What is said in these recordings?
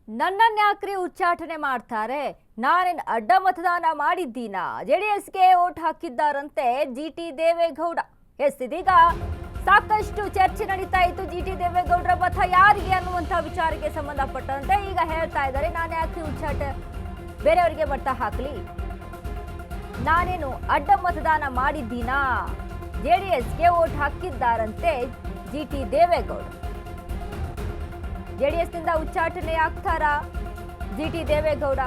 ನನ್ನನ್ಯಾಕ್ರಿ ಉಚ್ಚಾಟನೆ ಮಾಡ್ತಾರೆ? ನಾನೇನು ಅಡ್ಡ ಮತದಾನ ಮಾಡಿದ್ದೀನಾ? ಜೆಡಿಎಸ್ಗೆ ವೋಟ್ ಹಾಕಿದ್ದಾರಂತೆ ಜಿಟಿ ದೇವೇಗೌಡ. ಎಸ್, ಇದೀಗ ಸಾಕಷ್ಟು ಚರ್ಚೆ ನಡೀತಾ ಇತ್ತು. ಜಿಟಿ ದೇವೇಗೌಡರ ಮತ ಯಾರಿಗೆ ಅನ್ನುವಂಥ ವಿಚಾರಕ್ಕೆ ಸಂಬಂಧಪಟ್ಟಂತೆ ಈಗ ಹೇಳ್ತಾ ಇದ್ದಾರೆ, ನಾನು ಯಾಕ್ರಿ ಬೇರೆಯವರಿಗೆ ಮತ ಹಾಕಲಿ? ನಾನೇನು ಅಡ್ಡ ಮತದಾನ ಮಾಡಿದ್ದೀನಾ? ಜೆಡಿಎಸ್ಗೆ ವೋಟ್ ಹಾಕಿದ್ದಾರಂತೆ ಜಿಟಿ ದೇವೇಗೌಡ. ಜೆಡಿಎಸ್ನಿಂದ ಉಚ್ಚಾಟನೆ ಆಗ್ತಾರಾ ಜಿಟಿ ದೇವೇಗೌಡ?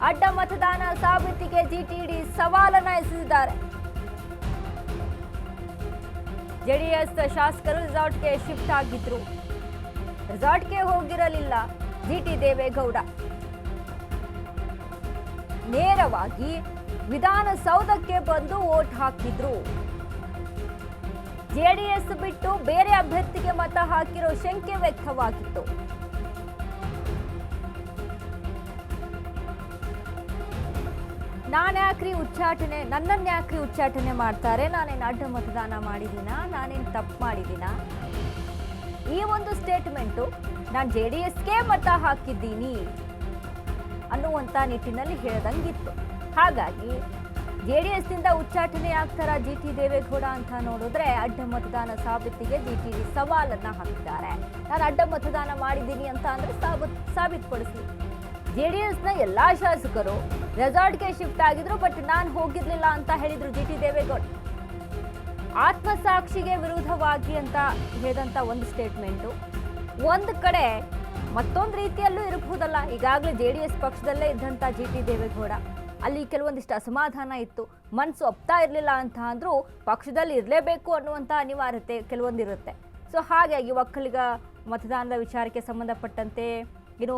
ಅಡ್ಡ ಮತದಾನ ಸಾಬೀತಿಗೆ ಜಿಟಿಡಿ ಸವಾಲನ್ನ ಎಸೆದಿದ್ದಾರೆ. ಜೆಡಿಎಸ್ ಶಾಸಕರು ರೆಸಾರ್ಟ್ಗೆ ಶಿಫ್ಟ್ ಆಗಿದ್ರು. ರೆಸಾರ್ಟ್ಗೆ ಹೋಗಿರಲಿಲ್ಲ ಜಿಟಿ ದೇವೇಗೌಡ. ನೇರವಾಗಿ ವಿಧಾನಸೌಧಕ್ಕೆ ಬಂದು ವೋಟ್ ಹಾಕಿದ್ರು. ಜೆಡಿಎಸ್ ಬಿಟ್ಟು ಬೇರೆ ಅಭ್ಯರ್ಥಿಗೆ ಮತ ಹಾಕಿರೋ ಶಂಕೆ ವ್ಯಕ್ತವಾಗಿತ್ತು. ನನ್ನನ್ಯಾಕ್ರಿ ಉಚ್ಚಾಟನೆ ಮಾಡ್ತಾರೆ? ನಾನೇನು ಅಡ್ಡ ಮತದಾನ ಮಾಡಿದ್ದೀನಾ? ನಾನೇನು ತಪ್ಪು ಮಾಡಿದ್ದೀನಾ? ಈ ಒಂದು ಸ್ಟೇಟ್ಮೆಂಟು ನಾನು ಜೆಡಿಎಸ್ಗೆ ಮತ ಹಾಕಿದ್ದೀನಿ ಅನ್ನುವಂಥ ನಿಟ್ಟಿನಲ್ಲಿ ಹೇಳದಂಗಿತ್ತು. ಹಾಗಾಗಿ ಜೆಡಿಎಸ್ನಿಂದ ಉಚ್ಚಾಟನೆ ಆಗ್ತಾರ ಜಿಟಿ ದೇವೇಗೌಡ ಅಂತ ನೋಡಿದ್ರೆ ಅಡ್ಡ ಮತದಾನ ಸಾಬೀತಿಗೆ ಜಿಟಿಡಿ ಸವಾಲನ್ನ ಹಾಕಿದ್ದಾರೆ. ನಾನು ಅಡ್ಡ ಮತದಾನ ಮಾಡಿದ್ದೀನಿ ಅಂತ ಅಂದ್ರೆ ಸಾಬೀತುಪಡಿಸಿ. ಜೆಡಿಎಸ್ನ ಎಲ್ಲಾ ಶಾಸಕರು ರೆಸಾರ್ಟ್ಗೆ ಶಿಫ್ಟ್ ಆಗಿದ್ರು, ಬಟ್ ನಾನು ಹೋಗಿರ್ಲಿಲ್ಲ ಅಂತ ಹೇಳಿದ್ರು ಜಿಟಿ ದೇವೇಗೌಡ. ಆತ್ಮಸಾಕ್ಷಿಗೆ ವಿರುದ್ಧವಾಗಿ ಅಂತ ಹೇಳಿದಂತ ಒಂದು ಸ್ಟೇಟ್ಮೆಂಟು ಒಂದು ಕಡೆ ಮತ್ತೊಂದು ರೀತಿಯಲ್ಲೂ ಇರಬಹುದಲ್ಲ. ಈಗಾಗಲೇ ಜೆಡಿಎಸ್ ಪಕ್ಷದಲ್ಲೇ ಇದ್ದಂತ ಜಿಟಿ ದೇವೇಗೌಡ, ಅಲ್ಲಿ ಕೆಲವೊಂದಿಷ್ಟು ಅಸಮಾಧಾನ ಇತ್ತು, ಮನಸ್ಸು ಒಪ್ತಾ ಇರಲಿಲ್ಲ ಅಂತ ಅಂದ್ರೂ ಪಕ್ಷದಲ್ಲಿ ಇರಲೇಬೇಕು ಅನ್ನುವಂಥ ಅನಿವಾರ್ಯತೆ ಕೆಲವೊಂದಿರುತ್ತೆ. ಸೊ ಹಾಗಾಗಿ ಒಕ್ಕಲಿಗ ಮತದಾನದ ವಿಚಾರಕ್ಕೆ ಸಂಬಂಧಪಟ್ಟಂತೆ ಇನ್ನು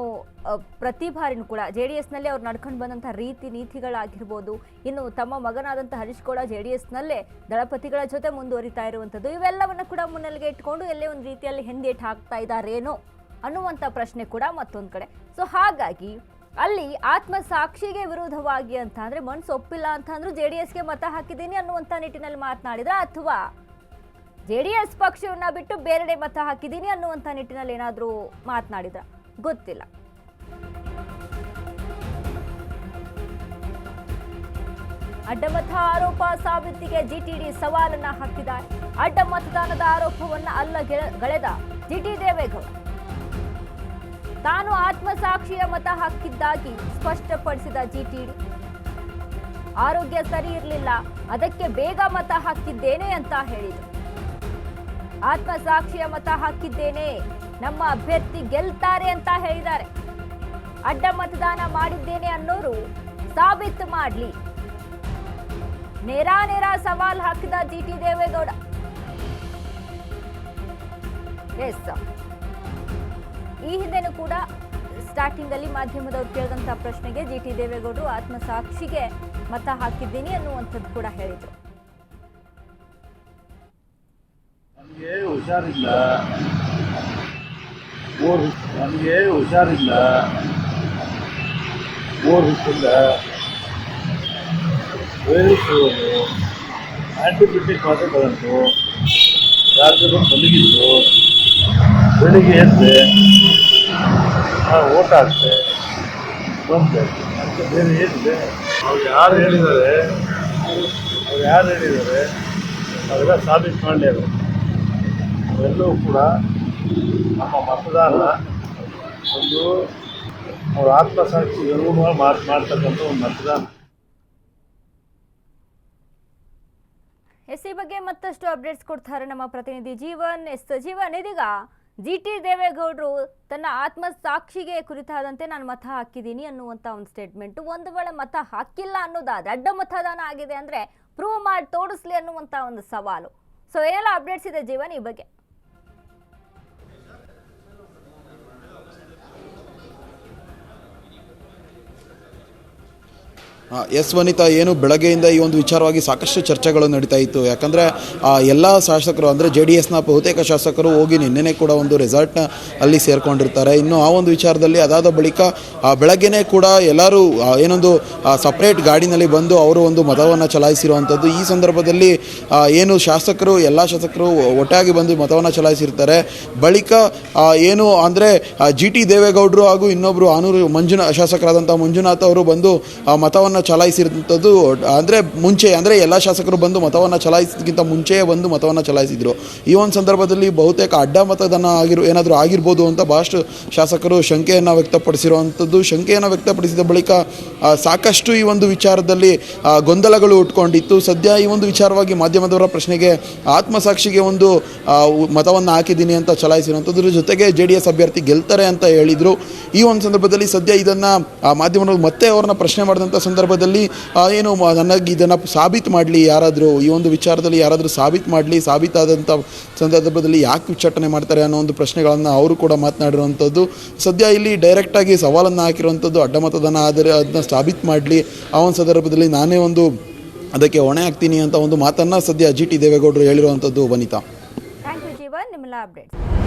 ಪ್ರತಿ ಬಾರಿನೂ ಕೂಡ ಜೆಡಿಎಸ್ನಲ್ಲಿ ಅವ್ರು ನಡ್ಕೊಂಡು ಬಂದಂಥ ರೀತಿ ನೀತಿಗಳಾಗಿರ್ಬೋದು, ಇನ್ನು ತಮ್ಮ ಮಗನಾದಂಥ ಹರೀಶ್ ಗೌಡ ಜೆಡಿಎಸ್ನಲ್ಲೇ ದಳಪತಿಗಳ ಜೊತೆ ಮುಂದುವರಿತಾ ಇರುವಂಥದ್ದು, ಇವೆಲ್ಲವನ್ನು ಕೂಡ ಮುನ್ನೆಲೆಗೆ ಇಟ್ಕೊಂಡು ಎಲ್ಲೇ ಒಂದು ರೀತಿಯಲ್ಲಿ ಹಿಂದೇಟು ಹಾಕ್ತಾ ಇದ್ದಾರೇನೋ ಅನ್ನುವಂಥ ಪ್ರಶ್ನೆ ಕೂಡ ಮತ್ತೊಂದು ಕಡೆ. ಸೊ ಹಾಗಾಗಿ ಅಲ್ಲಿ ಆತ್ಮಸಾಕ್ಷಿಗೆ ವಿರೋಧವಾಗಿ ಅಂತ ಅಂದ್ರೆ ಮನಸ್ಸು ಒಪ್ಪಿಲ್ಲ ಅಂತ ಅಂದ್ರೂ ಜೆಡಿಎಸ್ಗೆ ಮತ ಹಾಕಿದ್ದೀನಿ ಅನ್ನುವಂಥ ನಿಟ್ಟಿನಲ್ಲಿ ಮಾತನಾಡಿದ್ರ, ಅಥವಾ ಜೆಡಿಎಸ್ ಪಕ್ಷವನ್ನ ಬಿಟ್ಟು ಬೇರೆಡೆ ಮತ ಹಾಕಿದ್ದೀನಿ ಅನ್ನುವಂಥ ನಿಟ್ಟಿನಲ್ಲಿ ಏನಾದರೂ ಮಾತನಾಡಿದ್ರ ಗೊತ್ತಿಲ್ಲ. ಅಡ್ಡಮತ ಆರೋಪ ಸಾಬೀತಿಗೆ ಜಿಟಿಡಿ ಸವಾಲನ್ನ ಹಾಕಿದ್ದಾರೆ. ಅಡ್ಡ ಮತದಾನದ ಆರೋಪವನ್ನ ಅಲ್ಲಗಳೆದ ಜಿಟಿ ದೇವೇಗೌಡ ತಾನು ಆತ್ಮಸಾಕ್ಷಿಯ ಮತ ಹಾಕಿದ್ದಾಗಿ ಸ್ಪಷ್ಟಪಡಿಸಿದ ಜಿಟಿಡಿ. ಆರೋಗ್ಯ ಸರಿ ಇರಲಿಲ್ಲ, ಅದಕ್ಕೆ ಬೇಗ ಮತ ಹಾಕಿದ್ದೇನೆ ಅಂತ ಹೇಳಿದರು. ಆತ್ಮಸಾಕ್ಷಿಯ ಮತ ಹಾಕಿದ್ದೇನೆ, ನಮ್ಮ ಅಭ್ಯರ್ಥಿ ಗೆಲ್ತಾರೆ ಅಂತ ಹೇಳಿದ್ದಾರೆ. ಅಡ್ಡ ಮತದಾನ ಮಾಡಿದ್ದೇನೆ ಅನ್ನೋರು ಸಾಬೀತು ಮಾಡಲಿ, ನೇರ ಸವಾಲ್ ಹಾಕಿದ ಜಿಟಿ ದೇವೇಗೌಡ. ಎಸ್, ಈ ಹಿಂದೆನೂ ಕೂಡ ಸ್ಟಾರ್ಟಿಂಗ್ ಅಲ್ಲಿ ಮಾಧ್ಯಮದವ್ರು ಕೇಳಿದಂತ ಪ್ರಶ್ನೆಗೆ ಜಿಟಿ ದೇವೇಗೌಡರು ಆತ್ಮಸಾಕ್ಷಿಗೆ ಮತ ಹಾಕಿದ್ದೀನಿ ಅನ್ನುವಂಥದ್ದು ಕೂಡ ಹೇಳಿದ್ರು. ನನಗೆ ಹುಷಾರಿಲ್ಲ, ಮೂರು ದಿವಸದಿಂದ ಆಂಟಿಬಯೋಟಿಕ್ ಮಾತ್ರ ತಗೊಂಡು ರಾತ್ರಿ ಮಲಗಿದ್ದು, ಬೆಳಿಗ್ಗೆ ಎದ್ದೆ ಓಟ್ ಹಾಕ್ತೆ ಬಂದೆ. ಅಂತ ಬೇರೆ ಏನಿದೆ? ಅವ್ರು ಯಾರು ಹೇಳಿದ್ದಾರೆ ಅವೆಲ್ಲ ಸಾಬೀತು ಮಾಡಲೇಬೇಕು. ಅವೆಲ್ಲವೂ ಕೂಡ ನಮ್ಮ ಮತದಾನ ಒಂದು ಅವ್ರ ಆತ್ಮಸಾಕ್ಷಿ ಮಾಡ್ತಕ್ಕಂಥ ಒಂದು ಮತದಾನ. ಈ ಬಗ್ಗೆ ಮತ್ತಷ್ಟು ಅಪ್ಡೇಟ್ಸ್ ಕೊಡ್ತಾರೆ ನಮ್ಮ ಪ್ರತಿನಿಧಿ ಜೀವನ್. ಜೀವನ್, ಇದೀಗ ಜಿಟಿ ದೇವೇಗೌಡರು ತನ್ನ ಆತ್ಮಸಾಕ್ಷಿಗೆ ಕುರಿತಾದಂತೆ ನಾನು ಮತ ಹಾಕಿದ್ದೀನಿ ಅನ್ನುವಂಥ ಒಂದು ಸ್ಟೇಟ್ಮೆಂಟ್, ಒಂದು ವೇಳೆ ಮತ ಹಾಕಿಲ್ಲ ಅನ್ನೋದಾದ್ರೆ ಅಡ್ಡ ಮತದಾನ ಆಗಿದೆ ಅಂದ್ರೆ ಪ್ರೂವ್ ಮಾಡಿ ತೋರಿಸ್ಲಿ ಅನ್ನುವಂಥ ಒಂದು ಸವಾಲು. ಸೊ ಏನೆಲ್ಲ ಅಪ್ಡೇಟ್ಸ್ ಇದೆ ಜೀವನ್ ಈ ಬಗ್ಗೆ? ಎಸ್ ವನಿತಾ, ಏನು ಬೆಳಗ್ಗೆಯಿಂದ ಈ ಒಂದು ವಿಚಾರವಾಗಿ ಸಾಕಷ್ಟು ಚರ್ಚೆಗಳು ನಡೀತಾ ಇತ್ತು. ಯಾಕಂದರೆ ಎಲ್ಲ ಶಾಸಕರು ಅಂದರೆ JDSನ ಬಹುತೇಕ ಶಾಸಕರು ಹೋಗಿ ನಿನ್ನೆನೇ ಕೂಡ ಒಂದು ರೆಸಾರ್ಟ್ನ ಅಲ್ಲಿ ಸೇರಿಕೊಂಡಿರ್ತಾರೆ. ಇನ್ನು ಆ ಒಂದು ವಿಚಾರದಲ್ಲಿ ಅದಾದ ಬಳಿಕ ಬೆಳಗ್ಗೆನೇ ಕೂಡ ಎಲ್ಲರೂ ಏನೊಂದು ಸಪ್ರೇಟ್ ಗಾಡಿನಲ್ಲಿ ಬಂದು ಅವರು ಒಂದು ಮತವನ್ನು ಚಲಾಯಿಸಿರುವಂಥದ್ದು. ಈ ಸಂದರ್ಭದಲ್ಲಿ ಏನು ಶಾಸಕರು ಎಲ್ಲ ಶಾಸಕರು ಒಟ್ಟಾಗಿ ಬಂದು ಮತವನ್ನು ಚಲಾಯಿಸಿರ್ತಾರೆ. ಬಳಿಕ ಏನು ಅಂದರೆ GT ದೇವೇಗೌಡರು ಹಾಗೂ ಇನ್ನೊಬ್ಬರು ಆನೂರು ಶಾಸಕರಾದಂಥ ಮಂಜುನಾಥ್ ಅವರು ಬಂದು ಮತವನ್ನು ಚಲಾಯಿಸಿರುವಂಥದ್ದು. ಅಂದರೆ ಎಲ್ಲ ಶಾಸಕರು ಬಂದು ಮತವನ್ನು ಚಲಾಯಿಸೋದಕ್ಕಿಂತ ಮುಂಚೆಯೇ ಬಂದು ಮತವನ್ನು ಚಲಾಯಿಸಿದರು. ಈ ಒಂದು ಸಂದರ್ಭದಲ್ಲಿ ಬಹುತೇಕ ಅಡ್ಡ ಮತದಾನ ಏನಾದರೂ ಆಗಿರ್ಬೋದು ಅಂತ ಭಾಳಷ್ಟು ಶಾಸಕರು ಶಂಕೆಯನ್ನು ವ್ಯಕ್ತಪಡಿಸಿರುವಂಥದ್ದು. ಶಂಕೆಯನ್ನು ವ್ಯಕ್ತಪಡಿಸಿದ ಬಳಿಕ ಸಾಕಷ್ಟು ಈ ಒಂದು ವಿಚಾರದಲ್ಲಿ ಗೊಂದಲಗಳು ಹುಟ್ಕೊಂಡಿತ್ತು. ಸದ್ಯ ಈ ಒಂದು ವಿಚಾರವಾಗಿ ಮಾಧ್ಯಮದವರ ಪ್ರಶ್ನೆಗೆ ಆತ್ಮಸಾಕ್ಷಿಗೆ ಒಂದು ಮತವನ್ನು ಹಾಕಿದ್ದೀನಿ ಅಂತ ಚಲಾಯಿಸಿರುವಂಥದ್ರ ಜೊತೆಗೆ JDS ಅಭ್ಯರ್ಥಿ ಗೆಲ್ತಾರೆ ಅಂತ ಹೇಳಿದರು. ಈ ಒಂದು ಸಂದರ್ಭದಲ್ಲಿ ಸದ್ಯ ಇದನ್ನು ಮಾಧ್ಯಮದವರು ಮತ್ತೆ ಅವ್ರನ್ನ ಪ್ರಶ್ನೆ ಮಾಡಿದಂಥ ಸಂದರ್ಭದಲ್ಲಿ ಏನು ನನಗೆ ಇದನ್ನು ಸಾಬೀತು ಮಾಡಲಿ, ಯಾರಾದರೂ ಈ ಒಂದು ವಿಚಾರದಲ್ಲಿ ಯಾರಾದರೂ ಸಾಬೀತು ಮಾಡಲಿ, ಸಾಬೀತಾದಂಥ ಸಂದರ್ಭದಲ್ಲಿ ಯಾಕೆ ಉಚ್ಚಾಟನೆ ಮಾಡ್ತಾರೆ ಅನ್ನೋ ಒಂದು ಪ್ರಶ್ನೆಗಳನ್ನು ಅವರು ಕೂಡ ಮಾತನಾಡಿರುವಂಥದ್ದು. ಸದ್ಯ ಇಲ್ಲಿ ಡೈರೆಕ್ಟಾಗಿ ಸವಾಲನ್ನು ಹಾಕಿರುವಂಥದ್ದು, ಅಡ್ಡ ಮತದಾನ ಆದರೆ ಅದನ್ನ ಸಾಬೀತು ಮಾಡಲಿ, ಆ ಒಂದು ಸಂದರ್ಭದಲ್ಲಿ ನಾನೇ ಒಂದು ಅದಕ್ಕೆ ಹೊಣೆ ಆಗ್ತೀನಿ ಅಂತ ಒಂದು ಮಾತನ್ನು ಸದ್ಯ GT ದೇವೇಗೌಡರು ಹೇಳಿರುವಂಥದ್ದು. ವನಿತಾ, ಥ್ಯಾಂಕ್ ಯು ಜೀವನ್, ನಿಮ್ಮೆಲ್ಲ ಅಪ್ಡೇಟ್ಸ್.